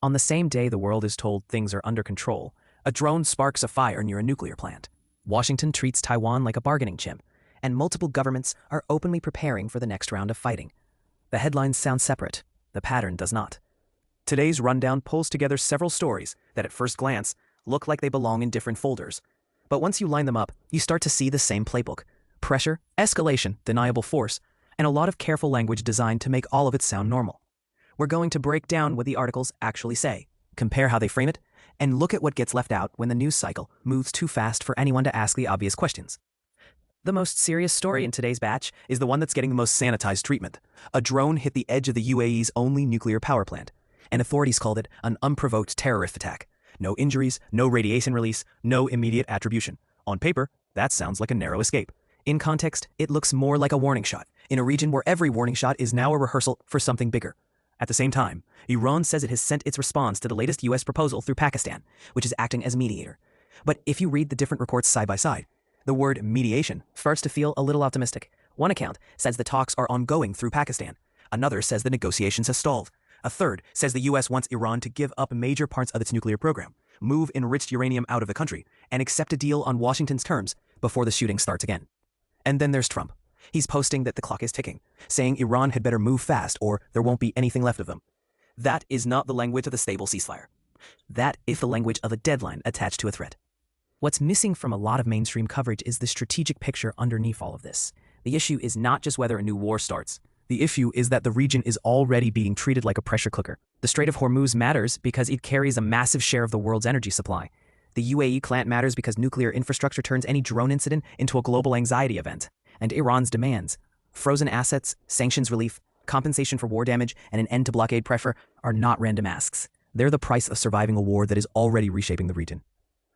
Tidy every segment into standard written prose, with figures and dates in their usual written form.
On the same day the world is told things are under control, a drone sparks a fire near a nuclear plant. Washington treats Taiwan like a bargaining chip, and multiple governments are openly preparing for the next round of fighting. The headlines sound separate, the pattern does not. Today's rundown pulls together several stories that at first glance look like they belong in different folders. But once you line them up, you start to see the same playbook. Pressure, escalation, deniable force, and a lot of careful language designed to make all of it sound normal. We're going to break down what the articles actually say, compare how they frame it, and look at what gets left out when the news cycle moves too fast for anyone to ask the obvious questions. The most serious story in today's batch is the one that's getting the most sanitized treatment. A drone hit the edge of the UAE's only nuclear power plant, and authorities called it an unprovoked terrorist attack. No injuries, no radiation release, no immediate attribution. On paper, that sounds like a narrow escape. In context, it looks more like a warning shot, in a region where every warning shot is now a rehearsal for something bigger. At the same time, Iran says it has sent its response to the latest U.S. proposal through Pakistan, which is acting as mediator. But if you read the different reports side by side, the word mediation starts to feel a little optimistic. One account says the talks are ongoing through Pakistan. Another says the negotiations have stalled. A third says the U.S. wants Iran to give up major parts of its nuclear program, move enriched uranium out of the country, and accept a deal on Washington's terms before the shooting starts again. And then there's Trump. He's posting that the clock is ticking, saying Iran had better move fast or there won't be anything left of them. That is not the language of the stable ceasefire. That is the language of a deadline attached to a threat. What's missing from a lot of mainstream coverage is the strategic picture underneath all of this. The issue is not just whether a new war starts. The issue is that the region is already being treated like a pressure cooker. The Strait of Hormuz matters because it carries a massive share of the world's energy supply. The UAE clamp matters because nuclear infrastructure turns any drone incident into a global anxiety event. And Iran's demands, frozen assets, sanctions relief, compensation for war damage, and an end to blockade pressure are not random asks. They're the price of surviving a war that is already reshaping the region.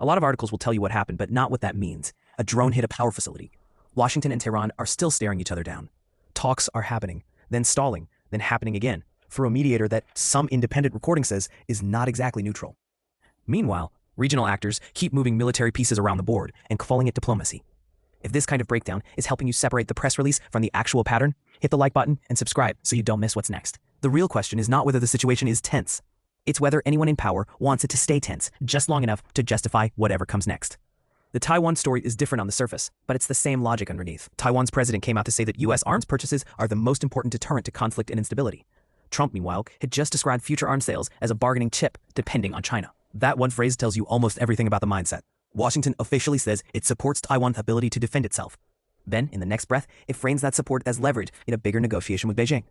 A lot of articles will tell you what happened, but not what that means. A drone hit a power facility. Washington and Tehran are still staring each other down. Talks are happening, then stalling, then happening again, through a mediator that some independent reporting says is not exactly neutral. Meanwhile, regional actors keep moving military pieces around the board and calling it diplomacy. If this kind of breakdown is helping you separate the press release from the actual pattern, hit the like button and subscribe so you don't miss what's next. The real question is not whether the situation is tense. It's whether anyone in power wants it to stay tense just long enough to justify whatever comes next. The Taiwan story is different on the surface, but it's the same logic underneath. Taiwan's president came out to say that U.S. arms purchases are the most important deterrent to conflict and instability. Trump, meanwhile, had just described future arms sales as a bargaining chip depending on China. That one phrase tells you almost everything about the mindset. Washington officially says it supports Taiwan's ability to defend itself. Then, in the next breath, it frames that support as leverage in a bigger negotiation with Beijing.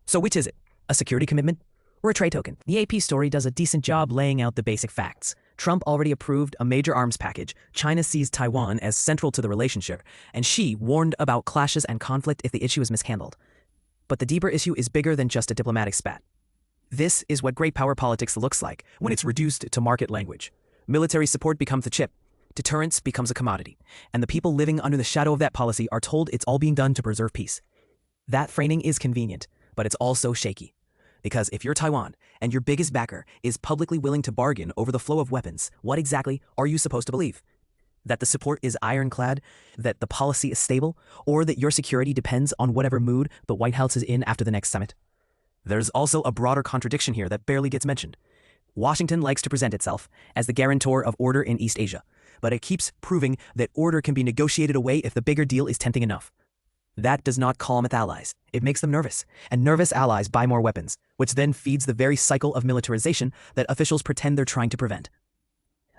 So which is it? A security commitment or a trade token? The AP story does a decent job laying out the basic facts. Trump already approved a major arms package. China sees Taiwan as central to the relationship, and Xi warned about clashes and conflict if the issue is mishandled. But the deeper issue is bigger than just a diplomatic spat. This is what great power politics looks like when it's reduced to market language. Military support becomes the chip. Deterrence becomes a commodity, and the people living under the shadow of that policy are told it's all being done to preserve peace. That framing is convenient, but it's also shaky. Because if you're Taiwan, and your biggest backer is publicly willing to bargain over the flow of weapons, what exactly are you supposed to believe? That the support is ironclad, that the policy is stable, or that your security depends on whatever mood the White House is in after the next summit? There's also a broader contradiction here that barely gets mentioned. Washington likes to present itself as the guarantor of order in East Asia, but it keeps proving that order can be negotiated away if the bigger deal is tempting enough. That does not calm its allies. It makes them nervous, and nervous allies buy more weapons, which then feeds the very cycle of militarization that officials pretend they're trying to prevent.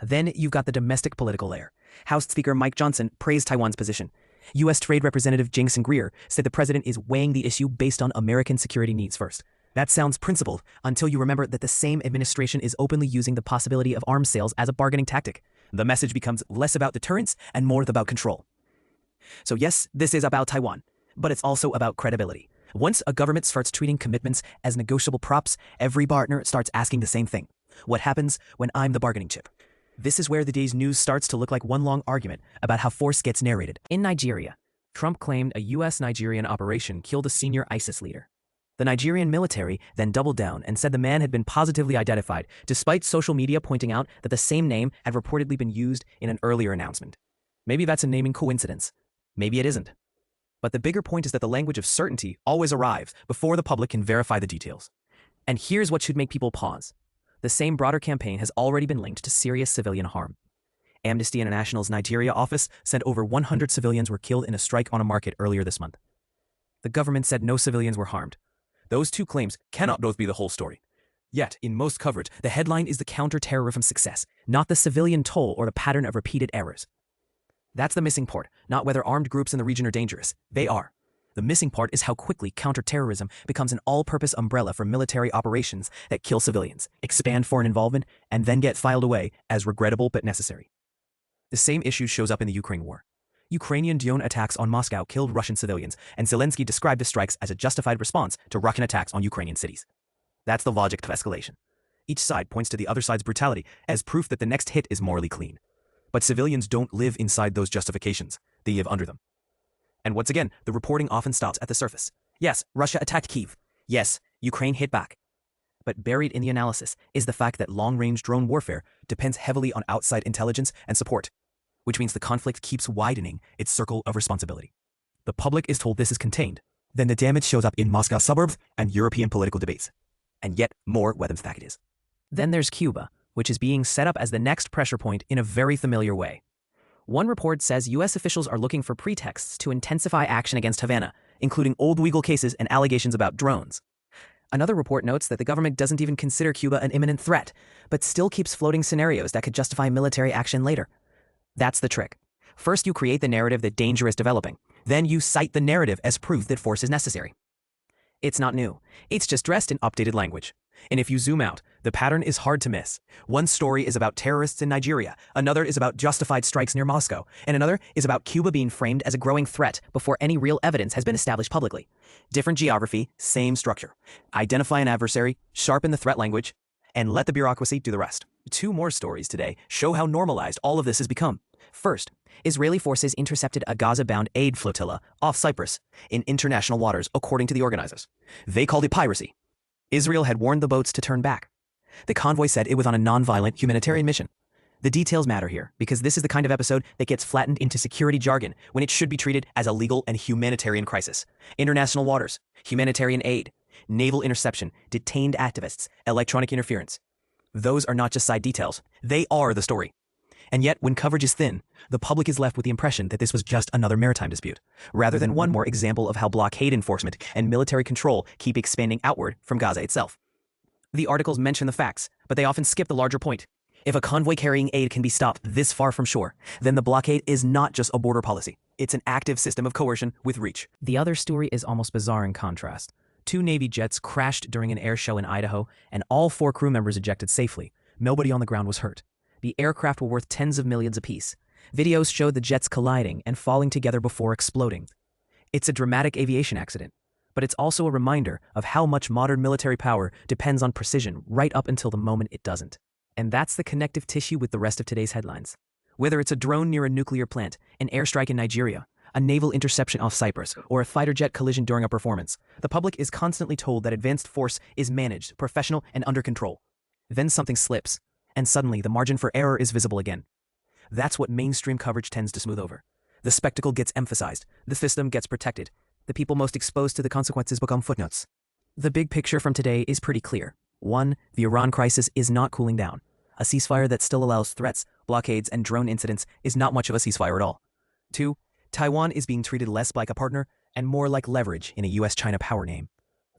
Then you've got the domestic political layer. House Speaker Mike Johnson praised Taiwan's position. U.S. Trade Representative Jason Greer said the president is weighing the issue based on American security needs first. That sounds principled until you remember that the same administration is openly using the possibility of arms sales as a bargaining tactic. The message becomes less about deterrence and more about control. So yes, this is about Taiwan, but it's also about credibility. Once a government starts treating commitments as negotiable props, every partner starts asking the same thing. What happens when I'm the bargaining chip? This is where the day's news starts to look like one long argument about how force gets narrated. In Nigeria, Trump claimed a U.S.-Nigerian operation killed a senior ISIS leader. The Nigerian military then doubled down and said the man had been positively identified, despite social media pointing out that the same name had reportedly been used in an earlier announcement. Maybe that's a naming coincidence. Maybe it isn't. But the bigger point is that the language of certainty always arrives before the public can verify the details. And here's what should make people pause. the same broader campaign has already been linked to serious civilian harm. Amnesty International's Nigeria office said over 100 civilians were killed in a strike on a market earlier this month. The government said no civilians were harmed. Those two claims cannot both be the whole story. Yet, in most coverage, the headline is the counterterrorism success, not the civilian toll or the pattern of repeated errors. That's the missing part, not whether armed groups in the region are dangerous. They are. The missing part is how quickly counterterrorism becomes an all-purpose umbrella for military operations that kill civilians, expand foreign involvement, and then get filed away as regrettable but necessary. The same issue shows up in the Ukraine war. Ukrainian drone attacks on Moscow killed Russian civilians, and Zelensky described the strikes as a justified response to Russian attacks on Ukrainian cities. That's the logic of escalation. Each side points to the other side's brutality as proof that the next hit is morally clean. But civilians don't live inside those justifications. They live under them. And once again, the reporting often stops at the surface. Yes, Russia attacked Kyiv. Yes, Ukraine hit back. But buried in the analysis is the fact that long-range drone warfare depends heavily on outside intelligence and support, which means the conflict keeps widening its circle of responsibility. The public is told this is contained. Then the damage shows up in Moscow suburbs and European political debates. And yet more weapons packages. Then there's Cuba, which is being set up as the next pressure point in a very familiar way. One report says U.S. officials are looking for pretexts to intensify action against Havana, including old legal cases and allegations about drones. Another report notes that the government doesn't even consider Cuba an imminent threat, but still keeps floating scenarios that could justify military action later. That's the trick. First, you create the narrative that danger is developing. Then you cite the narrative as proof that force is necessary. It's not new. It's just dressed in updated language. And if you zoom out, the pattern is hard to miss. One story is about terrorists in Nigeria, another is about justified strikes near Moscow, and another is about Cuba being framed as a growing threat before any real evidence has been established publicly. Different geography, same structure. Identify an adversary, sharpen the threat language, and let the bureaucracy do the rest. Two more stories today show how normalized all of this has become. First, Israeli forces intercepted a Gaza-bound aid flotilla off Cyprus in international waters, according to the organizers. They called it piracy. Israel had warned the boats to turn back. The convoy said it was on a non-violent humanitarian mission. The details matter here, because this is the kind of episode that gets flattened into security jargon when it should be treated as a legal and humanitarian crisis. International waters, humanitarian aid, naval interception, detained activists, electronic interference. Those are not just side details. They are the story. And yet, when coverage is thin, the public is left with the impression that this was just another maritime dispute, rather than one more example of how blockade enforcement and military control keep expanding outward from Gaza itself. The articles mention the facts, but they often skip the larger point. If a convoy carrying aid can be stopped this far from shore, then the blockade is not just a border policy. It's an active system of coercion with reach. The other story is almost bizarre in contrast. 2 Navy jets crashed during an air show in Idaho, and all 4 crew members ejected safely. Nobody on the ground was hurt. The aircraft were worth tens of millions apiece. Videos showed the jets colliding and falling together before exploding. It's a dramatic aviation accident, but it's also a reminder of how much modern military power depends on precision right up until the moment it doesn't. And that's the connective tissue with the rest of today's headlines. Whether it's a drone near a nuclear plant, an airstrike in Nigeria, a naval interception off Cyprus, or a fighter jet collision during a performance, the public is constantly told that advanced force is managed, professional, and under control. Then something slips, and suddenly the margin for error is visible again. That's what mainstream coverage tends to smooth over. The spectacle gets emphasized, the system gets protected, the people most exposed to the consequences become footnotes. The big picture from today is pretty clear. 1. The Iran crisis is not cooling down. A ceasefire that still allows threats, blockades, and drone incidents is not much of a ceasefire at all. 2. Taiwan is being treated less like a partner and more like leverage in a US-China power game.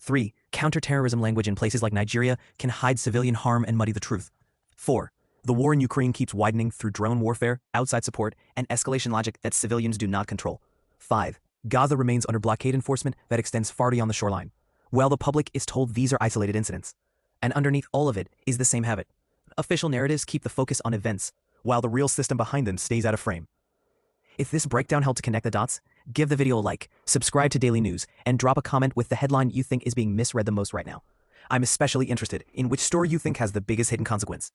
3. Counterterrorism language in places like Nigeria can hide civilian harm and muddy the truth. 4. The war in Ukraine keeps widening through drone warfare, outside support, and escalation logic that civilians do not control. 5. Gaza remains under blockade enforcement that extends far beyond the shoreline, while the public is told these are isolated incidents. And underneath all of it is the same habit. Official narratives keep the focus on events, while the real system behind them stays out of frame. If this breakdown helped to connect the dots, give the video a like, subscribe to Daily News, and drop a comment with the headline you think is being misread the most right now. I'm especially interested in which story you think has the biggest hidden consequence.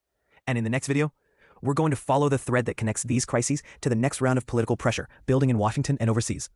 And in the next video, we're going to follow the thread that connects these crises to the next round of political pressure building in Washington and overseas.